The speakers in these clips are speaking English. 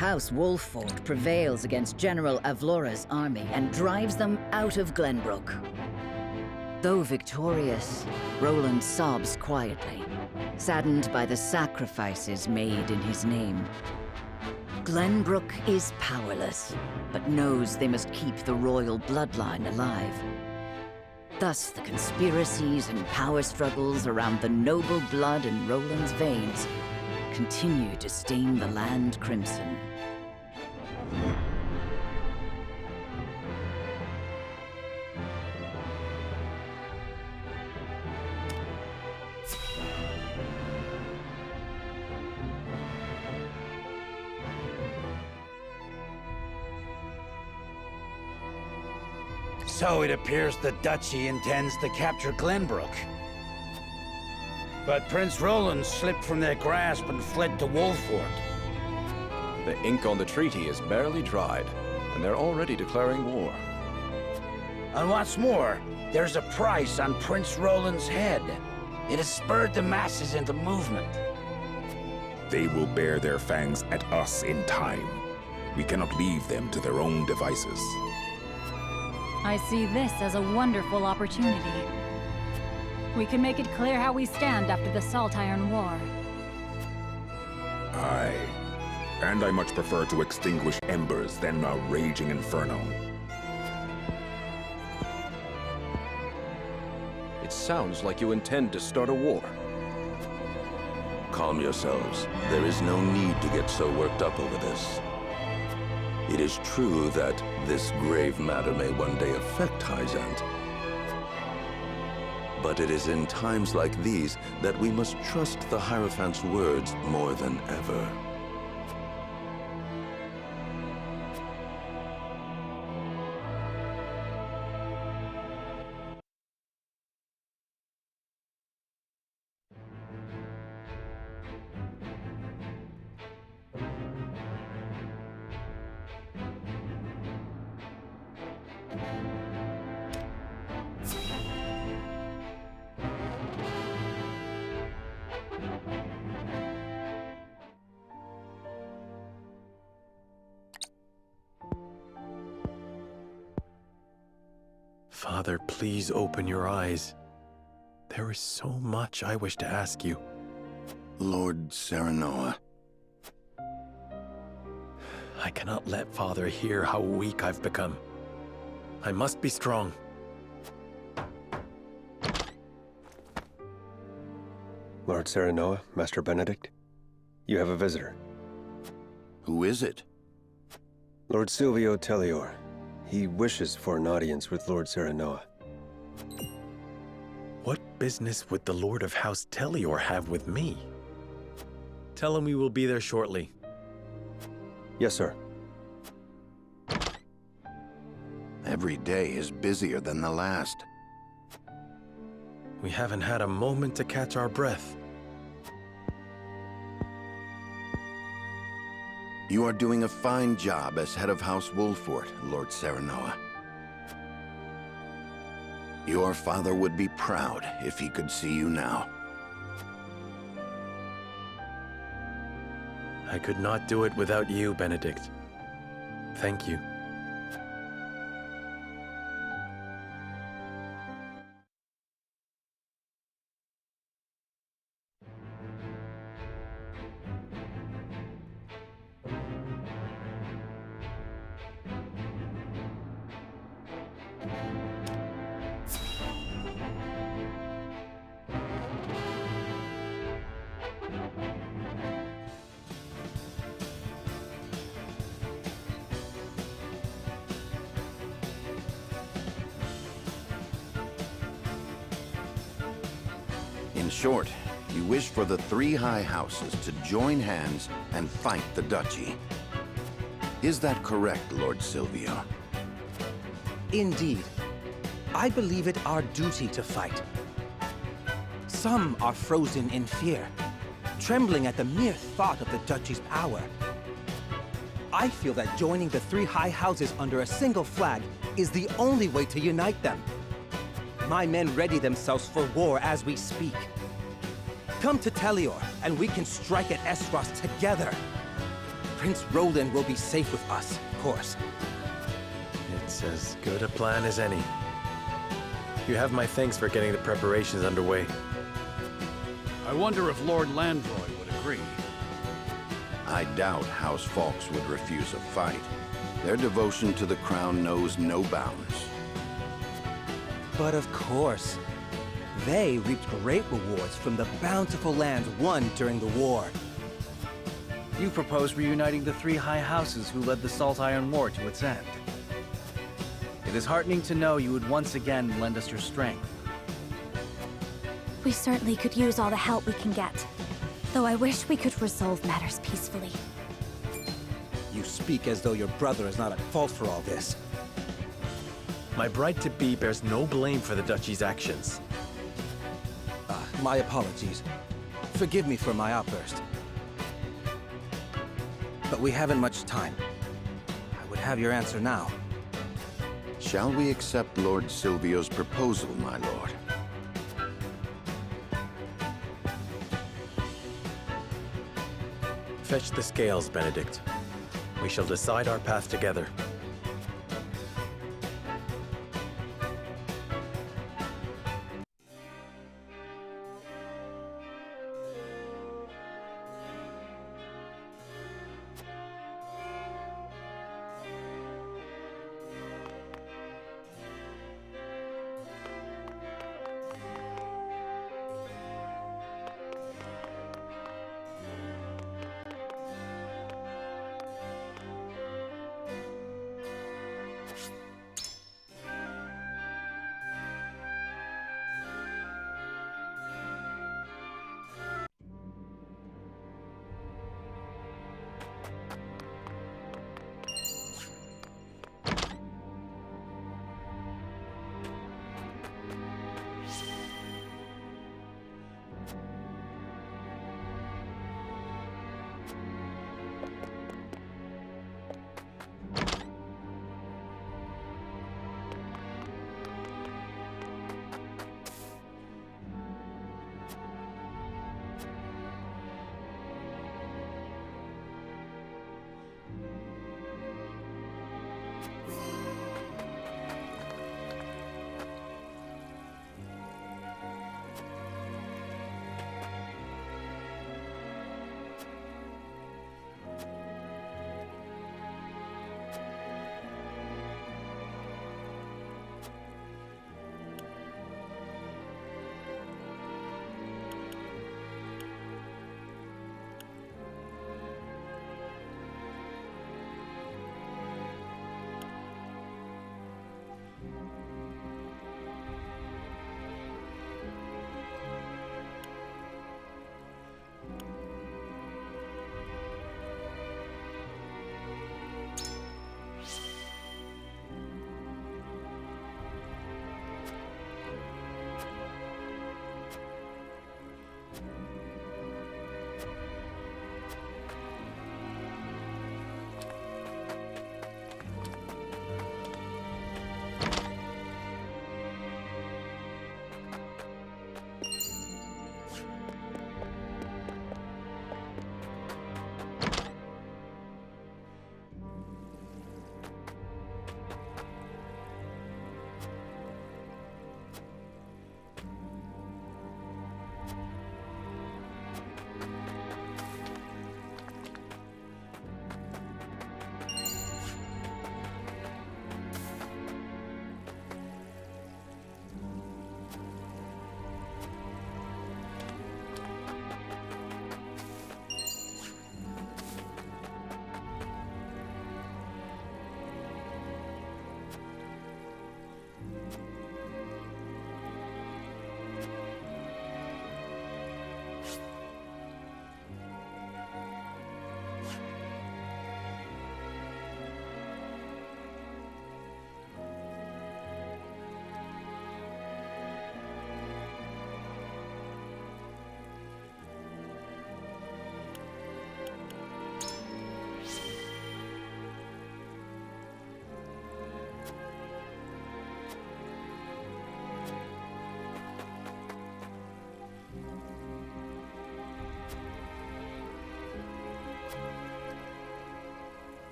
House Wolfford prevails against General Avlora's army and drives them out of Glenbrook. Though victorious, Roland sobs quietly, saddened by the sacrifices made in his name. Glenbrook is powerless, but knows they must keep the royal bloodline alive. Thus, the conspiracies and power struggles around the noble blood in Roland's veins continue to stain the land crimson. So it appears the Duchy intends to capture Glenbrook. But Prince Roland slipped from their grasp and fled to Wolfford. The ink on the treaty is barely dried, and they're already declaring war. And what's more, there's a price on Prince Roland's head. It has spurred the masses into movement. They will bear their fangs at us in time. We cannot leave them to their own devices. I see this as a wonderful opportunity. We can make it clear how we stand after the Salt Iron War. Aye. And I much prefer to extinguish embers than a raging inferno. It sounds like you intend to start a war. Calm yourselves. There is no need to get so worked up over this. It is true that this grave matter may one day affect Hyzant. But it is in times like these that we must trust the Hierophant's words more than ever. Father, please open your eyes. There is so much I wish to ask you. Lord Serenoa. I cannot let Father hear how weak I've become. I must be strong. Lord Serenoa, Master Benedict, you have a visitor. Who is it? Lord Silvio Telliore. He wishes for an audience with Lord Serenoa. What business would the Lord of House Telliore have with me? Tell him we will be there shortly. Yes, sir. Every day is busier than the last. We haven't had a moment to catch our breath. You are doing a fine job as head of House Wolfford, Lord Serenoa. Your father would be proud if he could see you now. I could not do it without you, Benedict. Thank you. In short, you wish for the three high houses to join hands and fight the Duchy. Is that correct, Lord Silvio? Indeed. I believe it our duty to fight. Some are frozen in fear, trembling at the mere thought of the Duchy's power. I feel that joining the three high houses under a single flag is the only way to unite them. My men ready themselves for war as we speak. Come to Telliore, and we can strike at Esros together. Prince Roland will be safe with us, of course. It's as good a plan as any. You have my thanks for getting the preparations underway. I wonder if Lord Landroy would agree. I doubt House Fawkes would refuse a fight. Their devotion to the crown knows no bounds. But of course, they reaped great rewards from the bountiful lands won during the war. You propose reuniting the three high houses who led the Salt Iron War to its end. It is heartening to know you would once again lend us your strength. We certainly could use all the help we can get. Though I wish we could resolve matters peacefully. You speak as though your brother is not at fault for all this. My bride-to-be bears no blame for the Duchy's actions. My apologies. Forgive me for my outburst. But we haven't much time. I would have your answer now. Shall we accept Lord Silvio's proposal, my lord? Fetch the scales, Benedict. We shall decide our path together.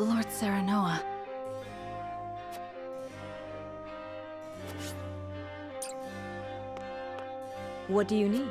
Lord Serenoa. What do you need?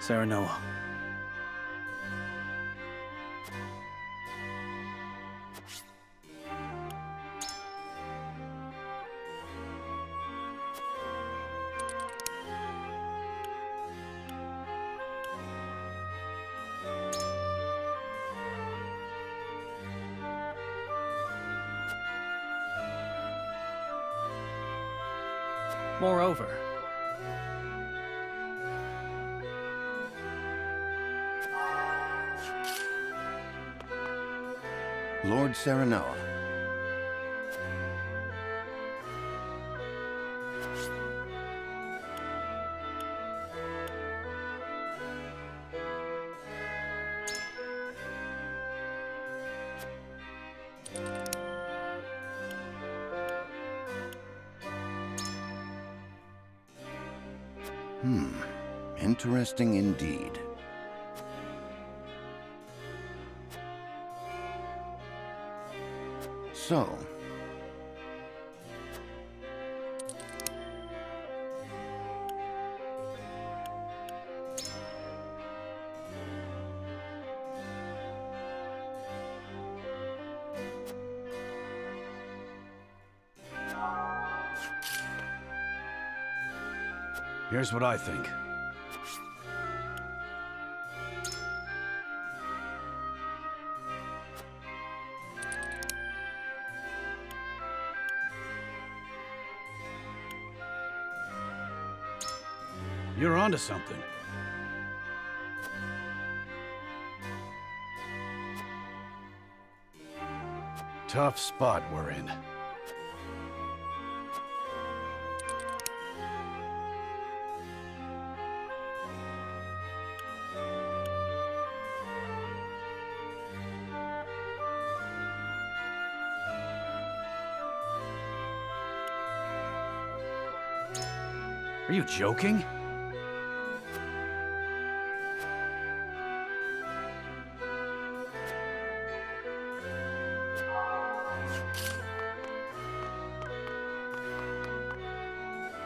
Serenoa. Moreover, Lord Serenoa. Interesting indeed. So, here's what I think. You're onto something. Tough spot we're in. Are you joking?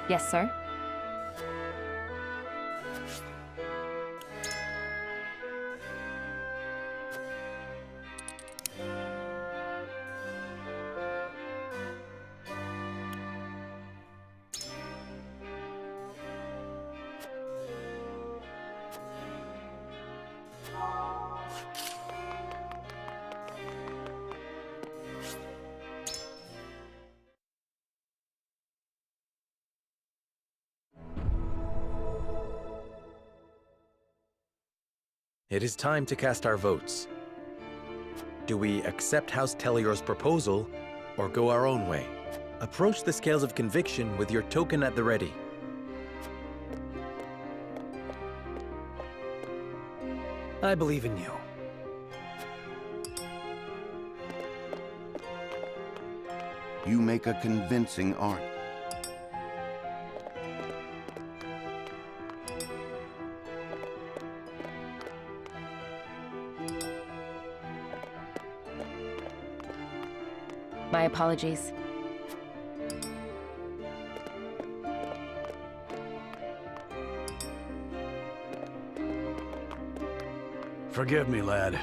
Yes, sir. It is time to cast our votes. Do we accept House Telliore's proposal, or go our own way? Approach the scales of conviction with your token at the ready. I believe in you. you make a convincing art. My apologies. Forgive me, lad.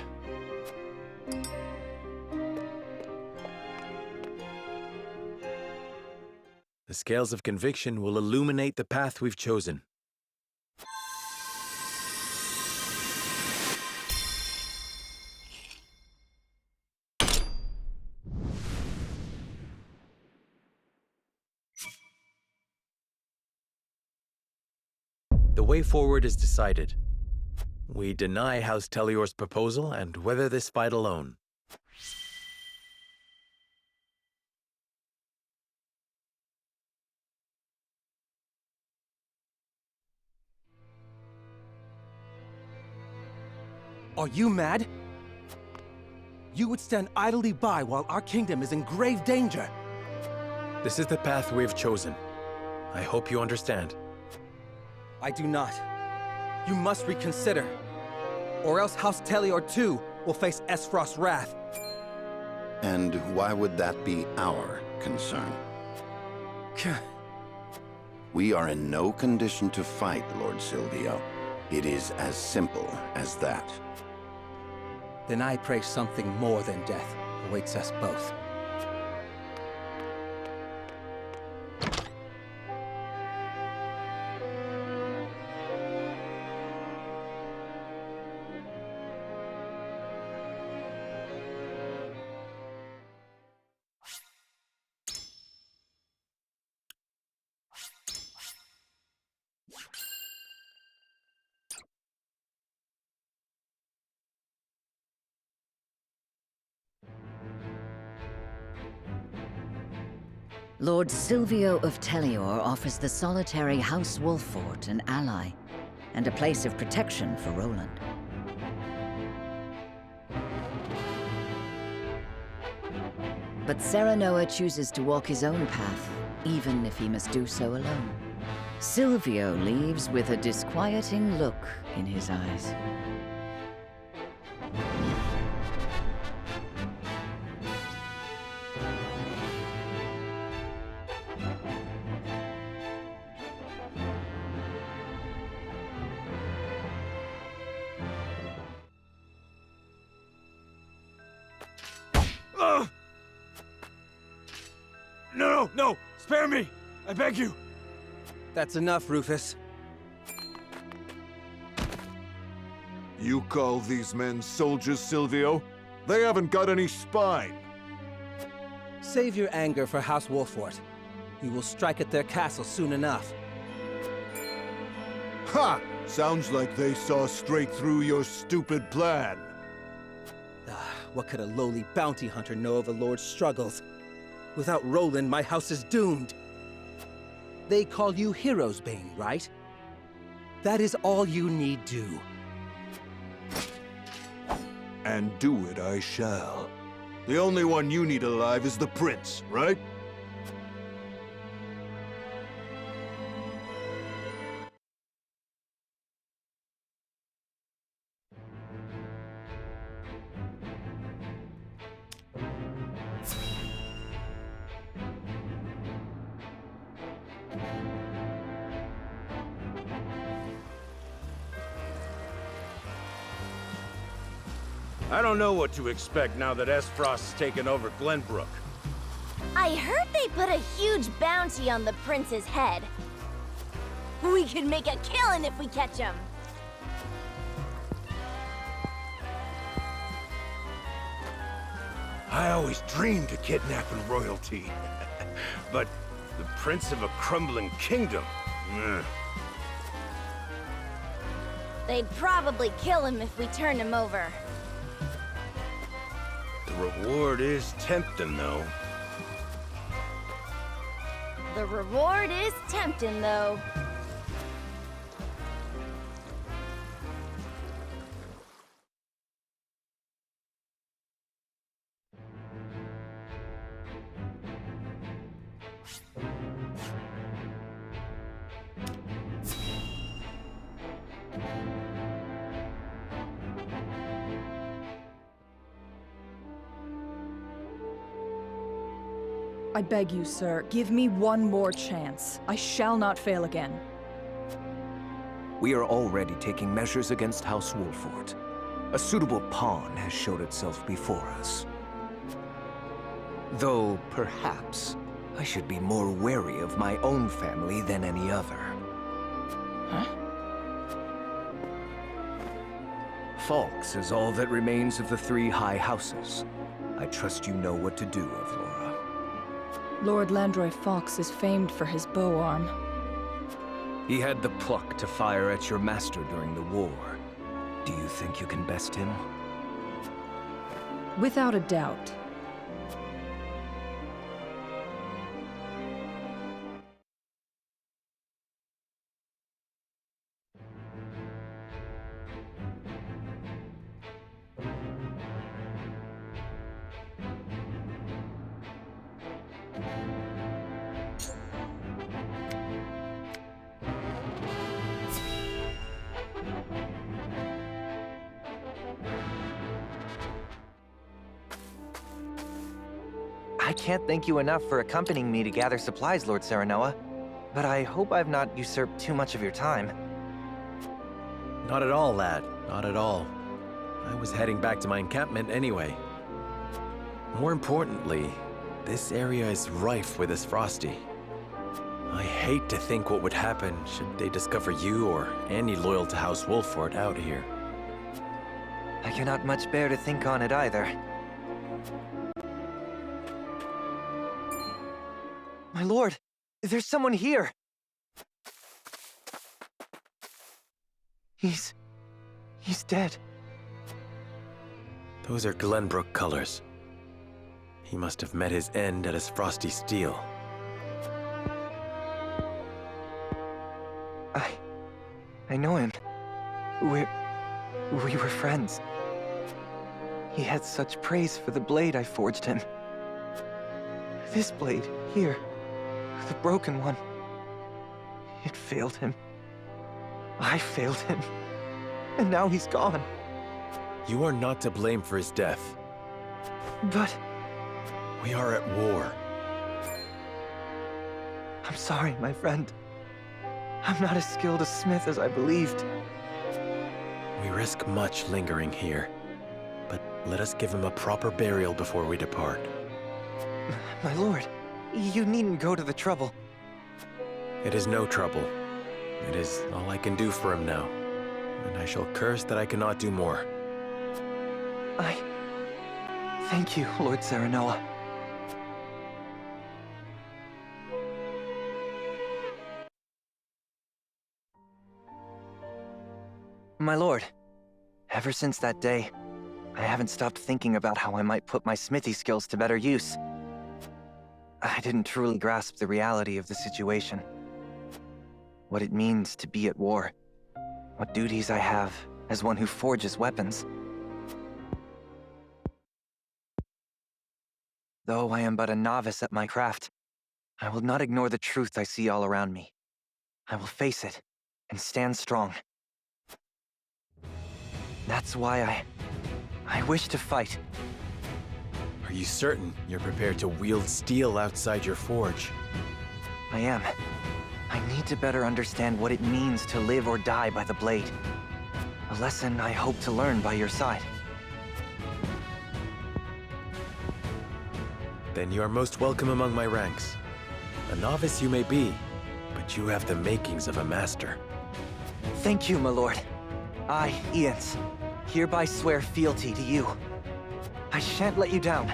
The scales of conviction will illuminate the path we've chosen. The way forward is decided. We deny House Telliore's proposal and weather this fight alone. Are you mad? You would stand idly by while our kingdom is in grave danger. This is the path we have chosen. I hope you understand. I do not. You must reconsider. Or else House Telliore too will face Esfrost's wrath. And why would that be our concern? We are in no condition to fight, Lord Silvio. It is as simple as that. Then I pray something more than death awaits us both. Lord Silvio of Telliore offers the solitary House Wolffort an ally, and a place of protection for Roland. But Serenoa chooses to walk his own path, even if he must do so alone. Silvio leaves with a disquieting look in his eyes. No! Spare me! I beg you! That's enough, Rufus. You call these men soldiers, Silvio? They haven't got any spine! Save your anger for House Wolffort. We will strike at their castle soon enough. Ha! Sounds like they saw straight through your stupid plan. What could a lowly bounty hunter know of a lord's struggles? Without Roland, my house is doomed. They call you Hero's Bane, right? That is all you need do. And do it I shall. The only one you need alive is the prince, right? I don't know what to expect now that Esfrost's taken over Glenbrook. I heard they put a huge bounty on the prince's head. We could make a killing if we catch him. I always dreamed of kidnapping royalty. But the prince of a crumbling kingdom? They'd probably kill him if we turned him over. The reward is tempting, though. The reward is tempting, though. I beg you, sir, give me one more chance. I shall not fail again. We are already taking measures against House Wolffort. A suitable pawn has showed itself before us. Though, perhaps, I should be more wary of my own family than any other. Huh? Falks is all that remains of the three high houses. I trust you know what to do, Avlora. Lord Landroy Fox is famed for his bow arm. He had the pluck to fire at your master during the war. Do you think you can best him? Without a doubt. I can't thank you enough for accompanying me to gather supplies, Lord Serenoa. But I hope I've not usurped too much of your time. Not at all, lad. Not at all. I was heading back to my encampment anyway. More importantly, this area is rife with this Frosty. I hate to think what would happen should they discover you or any loyal to House Wolford out here. I cannot much bear to think on it either. My lord, there's someone here! He's dead. Those are Glenbrook colors. He must have met his end at his Frosty Steel. I know him. We were friends. He had such praise for the blade I forged him. This blade, here, the broken one, it failed him. I failed him. And now he's gone. You are not to blame for his death. But... we are at war. I'm sorry, my friend. I'm not as skilled a smith as I believed. We risk much lingering here, but let us give him a proper burial before we depart. My lord, you needn't go to the trouble. It is no trouble. It is all I can do for him now, and I shall curse that I cannot do more. Thank you, Lord Serenoa. My lord, ever since that day, I haven't stopped thinking about how I might put my smithy skills to better use. I didn't truly grasp the reality of the situation. What it means to be at war. What duties I have as one who forges weapons. Though I am but a novice at my craft, I will not ignore the truth I see all around me. I will face it and stand strong. That's why I wish to fight. Are you certain you're prepared to wield steel outside your forge? I am. I need to better understand what it means to live or die by the blade. A lesson I hope to learn by your side. Then you are most welcome among my ranks. A novice you may be, but you have the makings of a master. Thank you, my lord. I, Ians, hereby swear fealty to you. I shan't let you down.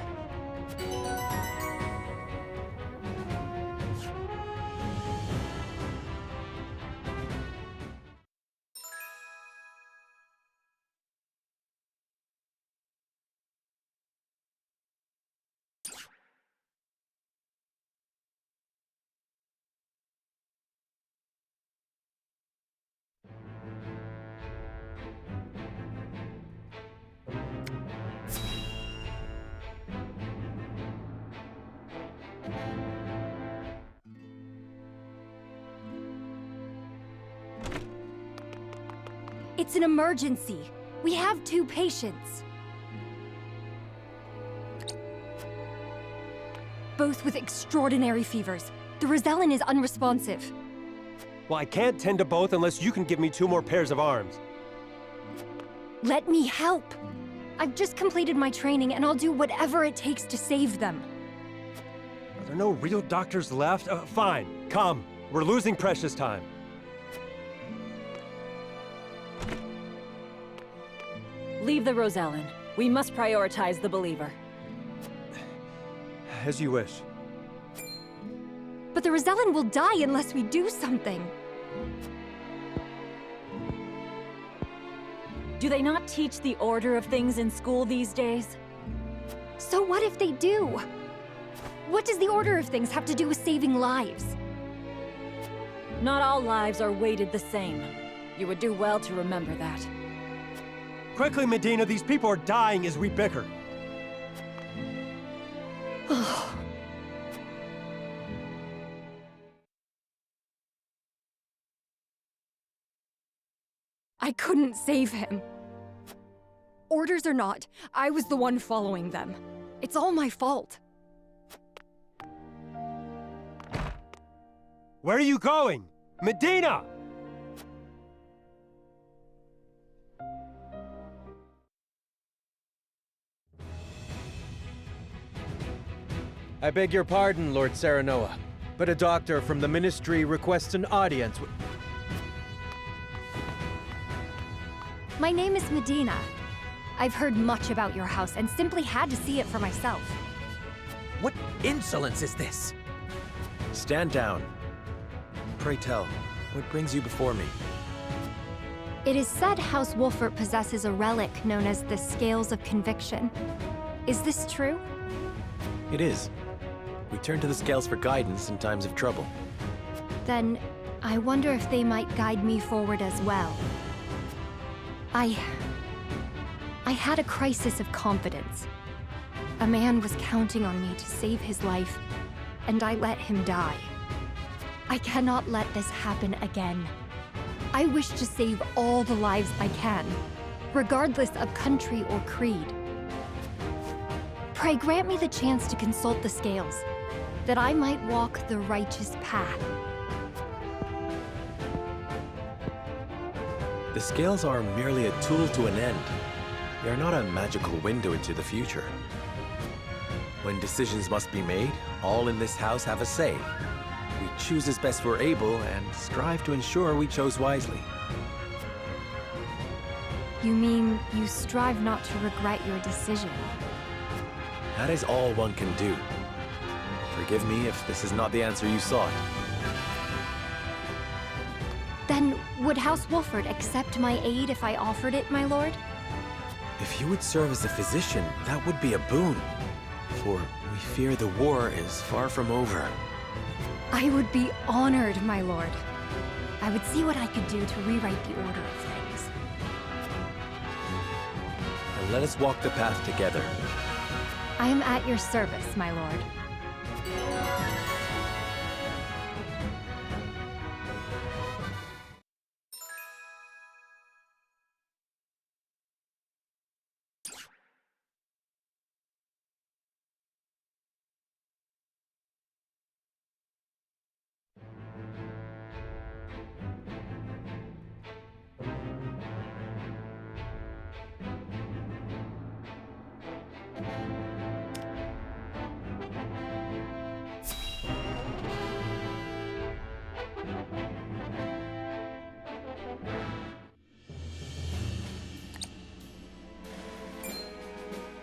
It's an emergency. We have 2 patients. Both with extraordinary fevers. The Rosellan is unresponsive. Well, I can't tend to both unless you can give me 2 more pairs of arms. Let me help. I've just completed my training and I'll do whatever it takes to save them. Are there no real doctors left? Fine, come. We're losing precious time. Leave the Rosellan. We must prioritize the believer. As you wish. But the Rosellan will die unless we do something. Do they not teach the order of things in school these days? So what if they do? What does the order of things have to do with saving lives? Not all lives are weighted the same. You would do well to remember that. Quickly, Medina, these people are dying as we bicker. I couldn't save him. Orders or not, I was the one following them. It's all my fault. Where are you going? Medina! I beg your pardon, Lord Serenoa, but a doctor from the Ministry requests an audience with... My name is Medina. I've heard much about your house and simply had to see it for myself. What insolence is this? Stand down. Pray tell, what brings you before me? It is said House Wolfert possesses a relic known as the Scales of Conviction. Is this true? It is. We turn to the scales for guidance in times of trouble. Then, I wonder if they might guide me forward as well. I had a crisis of confidence. A man was counting on me to save his life, and I let him die. I cannot let this happen again. I wish to save all the lives I can, regardless of country or creed. Pray grant me the chance to consult the scales, that I might walk the righteous path. The scales are merely a tool to an end. They are not a magical window into the future. When decisions must be made, all in this house have a say. We choose as best we're able and strive to ensure we chose wisely. You mean you strive not to regret your decision? That is all one can do. Forgive me if this is not the answer you sought. Then, would House Wolfert accept my aid if I offered it, my lord? If you would serve as a physician, that would be a boon. For we fear the war is far from over. I would be honored, my lord. I would see what I could do to rewrite the order of things. And let us walk the path together. I am at your service, my lord.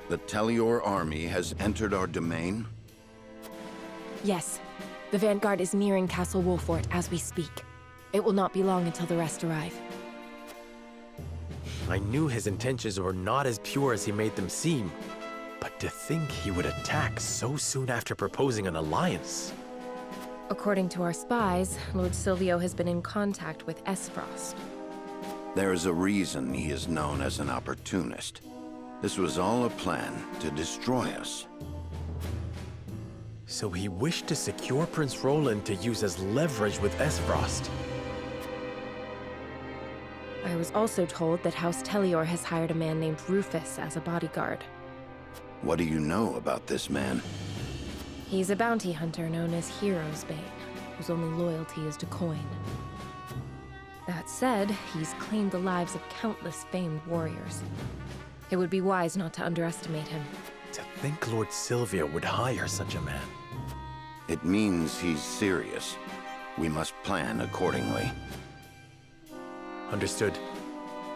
The Telliore army has entered our domain? Yes. The vanguard is nearing Castle Wolfort as we speak. It will not be long until the rest arrive. I knew his intentions were not as pure as he made them seem. But to think he would attack so soon after proposing an alliance. According to our spies, Lord Silvio has been in contact with Esfrost. There is a reason he is known as an opportunist. This was all a plan to destroy us. So he wished to secure Prince Roland to use as leverage with Esfrost. I was also told that House Telliore has hired a man named Rufus as a bodyguard. What do you know about this man? He's a bounty hunter known as Hero's Bane, whose only loyalty is to coin. That said, he's claimed the lives of countless famed warriors. It would be wise not to underestimate him. To think Lord Silvio would hire such a man. It means he's serious. We must plan accordingly. Understood.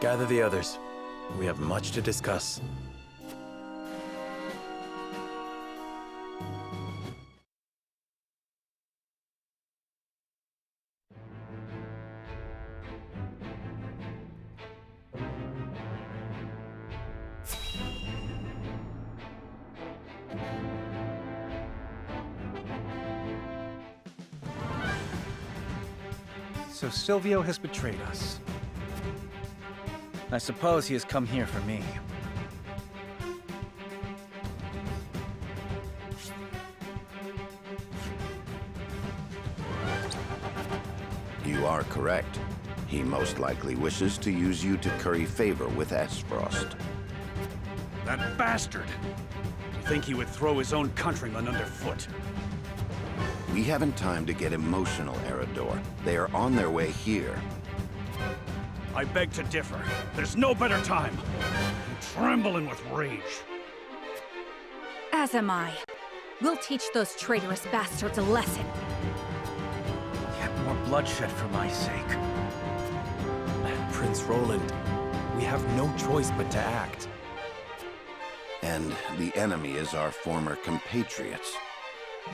Gather the others. We have much to discuss. So Silvio has betrayed us. I suppose he has come here for me. You are correct. He most likely wishes to use you to curry favor with Esfrost. That bastard! To think he would throw his own countrymen underfoot. We haven't time to get emotional, Eridor. They are on their way here. I beg to differ. There's no better time. I'm trembling with rage. As am I. We'll teach those traitorous bastards a lesson. Yet more bloodshed for my sake. Prince Roland, we have no choice but to act. And the enemy is our former compatriots.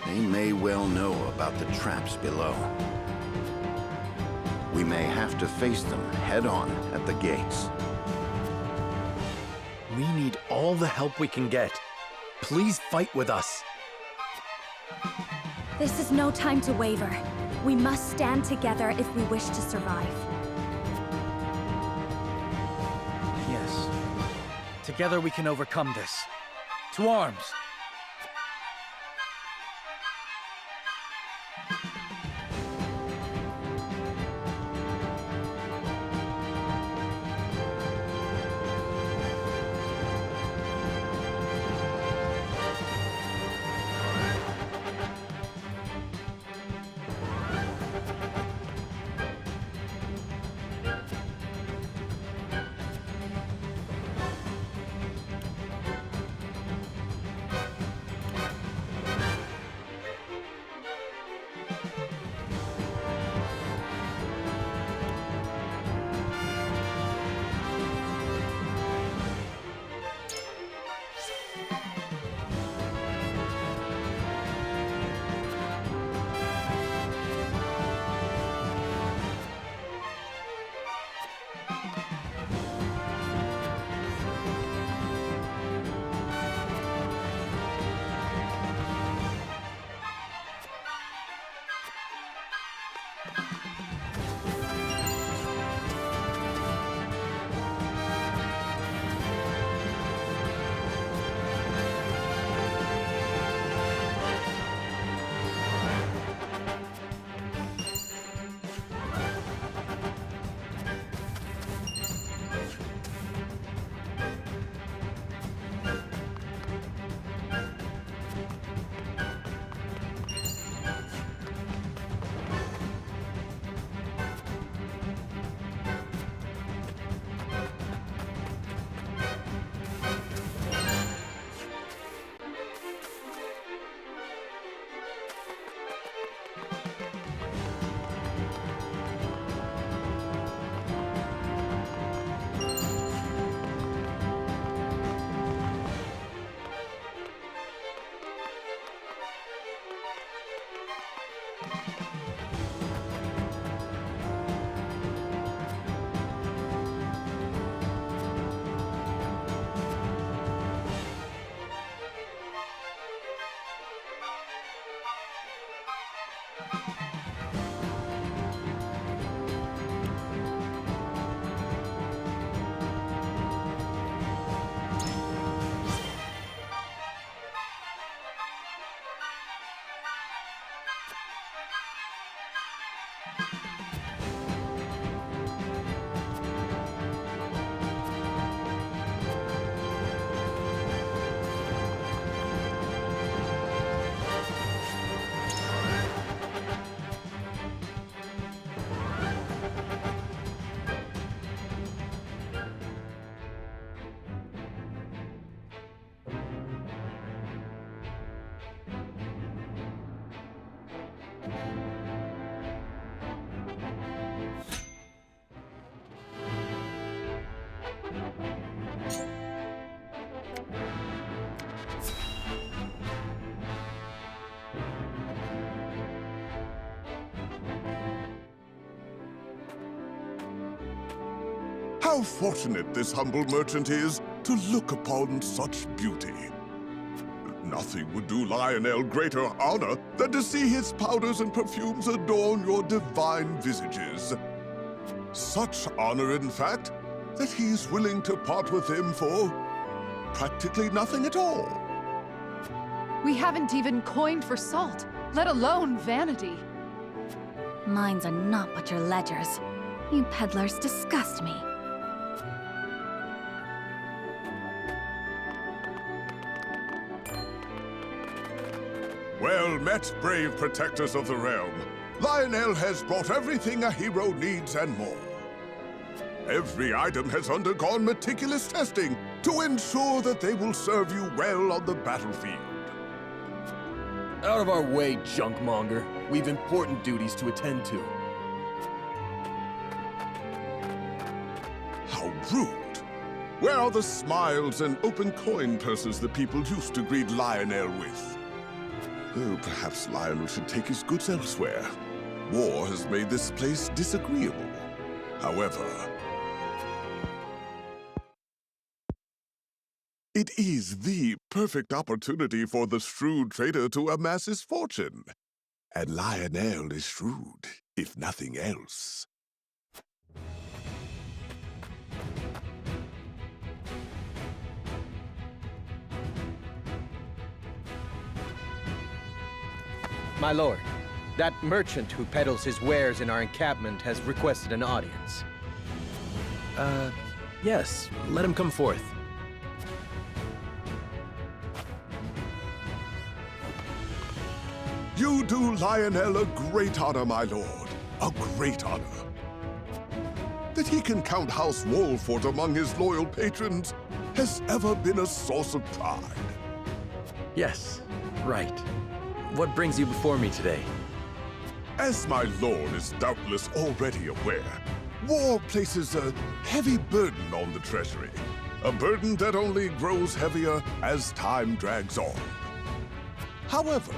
They may well know about the traps below. We may have to face them head-on at the gates. We need all the help we can get. Please fight with us. This is no time to waver. We must stand together if we wish to survive. Yes. Together we can overcome this. To arms! How fortunate this humble merchant is to look upon such beauty. Nothing would do Lionel greater honor than to see his powders and perfumes adorn your divine visages. Such honor, in fact, that he's willing to part with them for practically nothing at all. We haven't even coined for salt, let alone vanity. Mines are not but your ledgers. You peddlers disgust me. Well met, brave protectors of the realm. Lionel has brought everything a hero needs and more. Every item has undergone meticulous testing to ensure that they will serve you well on the battlefield. Out of our way, junkmonger. We've important duties to attend to. How rude! Where are the smiles and open coin purses the people used to greet Lionel with? Oh, perhaps Lionel should take his goods elsewhere. War has made this place disagreeable. However, it is the perfect opportunity for the shrewd trader to amass his fortune. And Lionel is shrewd, if nothing else. My lord, that merchant who peddles his wares in our encampment has requested an audience. Yes. Let him come forth. You do Lionel a great honor, my lord. A great honor. That he can count House Wolfort among his loyal patrons has ever been a source of pride. Yes, right. What brings you before me today? As my lord is doubtless already aware, war places a heavy burden on the treasury. A burden that only grows heavier as time drags on. However,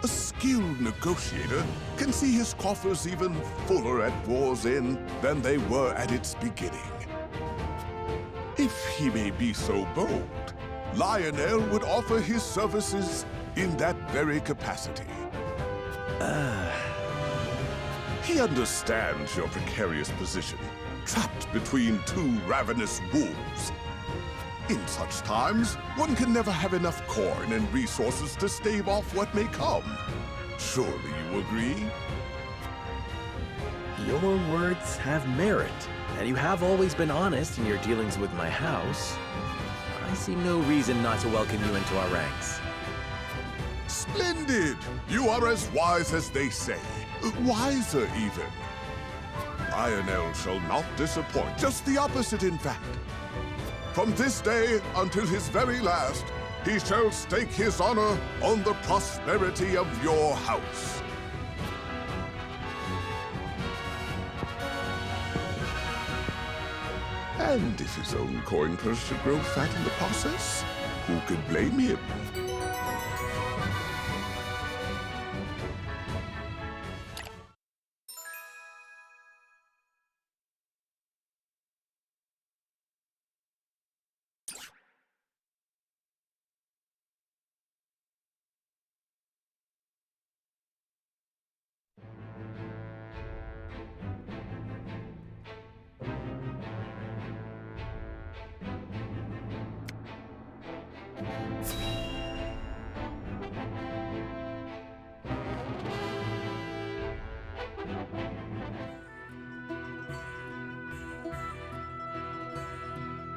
a skilled negotiator can see his coffers even fuller at war's end than they were at its beginning. If he may be so bold, Lionel would offer his services in that very capacity. He understands your precarious position, trapped between two ravenous wolves. In such times, one can never have enough coin and resources to stave off what may come. Surely you agree? Your words have merit, and you have always been honest in your dealings with my house. I see no reason not to welcome you into our ranks. Splendid! You are as wise as they say. Wiser, even. Lionel shall not disappoint. Just the opposite, in fact. From this day until his very last, he shall stake his honor on the prosperity of your house. And if his own coin purse should grow fat in the process, who could blame him?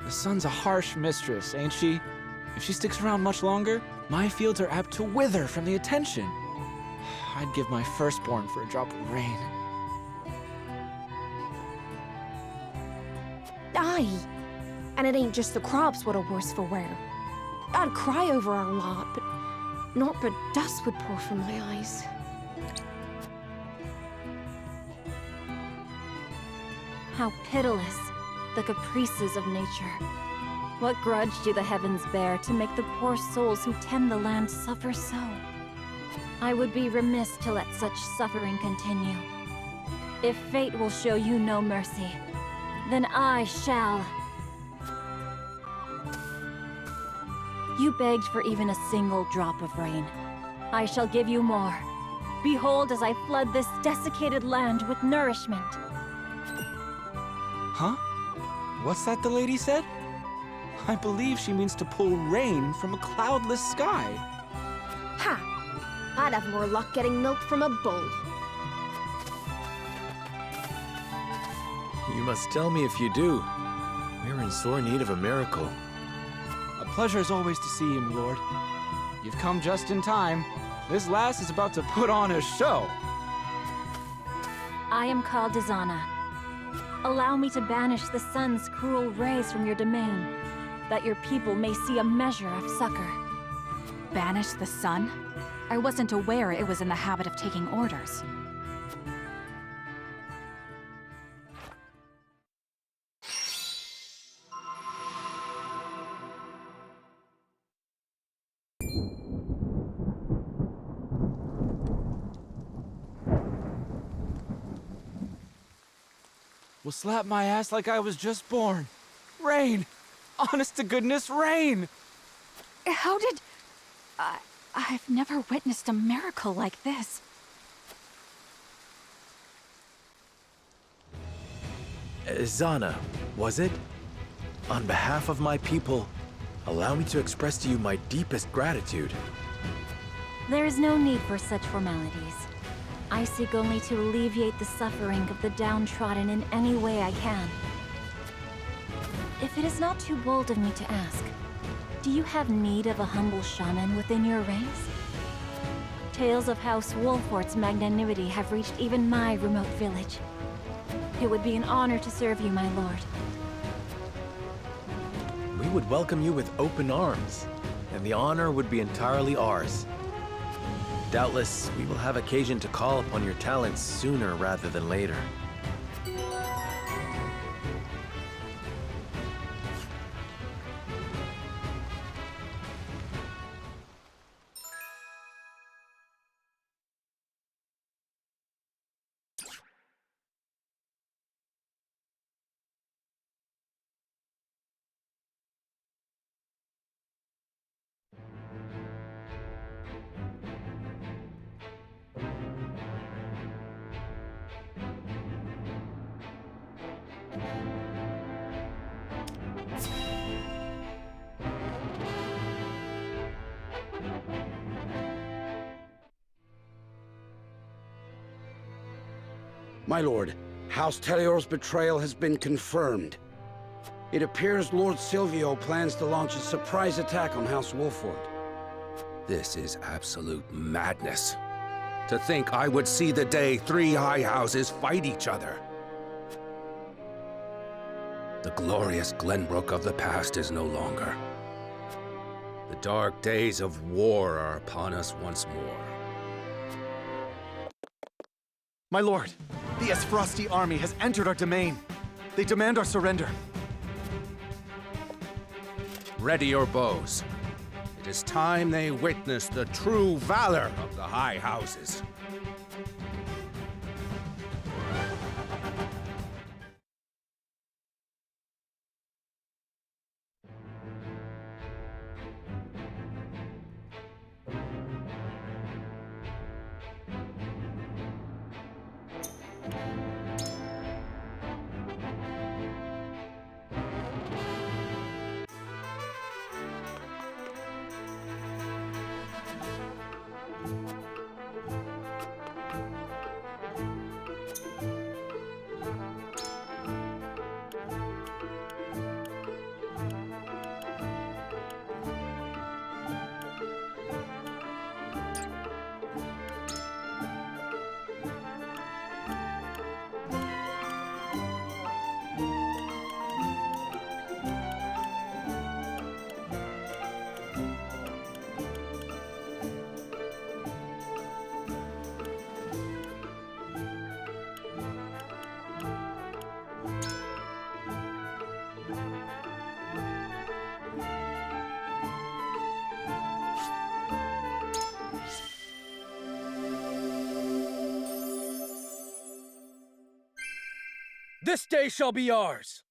The sun's a harsh mistress, ain't she? If she sticks around much longer, my fields are apt to wither from the attention. I'd give my firstborn for a drop of rain. Aye. And it ain't just the crops what are worse for wear. I'd cry over our lot, but naught but dust would pour from my eyes. How pitiless, the caprices of nature. What grudge do the heavens bear to make the poor souls who tend the land suffer so? I would be remiss to let such suffering continue. If fate will show you no mercy, then I shall. You begged for even a single drop of rain. I shall give you more. Behold as I flood this desiccated land with nourishment. Huh? What's that the lady said? I believe she means to pull rain from a cloudless sky. Ha! I'd have more luck getting milk from a bull. You must tell me if you do. We're in sore need of a miracle. A pleasure as always to see you, my lord. You've come just in time. This lass is about to put on a show. I am called Dizana. Allow me to banish the sun's cruel rays from your domain, that your people may see a measure of succor. Banish the sun? I wasn't aware it was in the habit of taking orders. Will slap my ass like I was just born. Rain! Honest to goodness, rain! How did... I've never witnessed a miracle like this. Zana, was it? On behalf of my people, allow me to express to you my deepest gratitude. There is no need for such formalities. I seek only to alleviate the suffering of the downtrodden in any way I can. If it is not too bold of me to ask, do you have need of a humble shaman within your ranks? Tales of House Wolfort's magnanimity have reached even my remote village. It would be an honor to serve you, my lord. We would welcome you with open arms, and the honor would be entirely ours. Doubtless, we will have occasion to call upon your talents sooner rather than later. My lord, House Telliore's betrayal has been confirmed. It appears Lord Silvio plans to launch a surprise attack on House Wolfort. This is absolute madness. To think I would see the day 3 high houses fight each other. The glorious Glenbrook of the past is no longer. The dark days of war are upon us once more. My lord, the Esfrosti army has entered our domain. They demand our surrender. Ready your bows. It is time they witness the true valor of the high houses. This day shall be ours!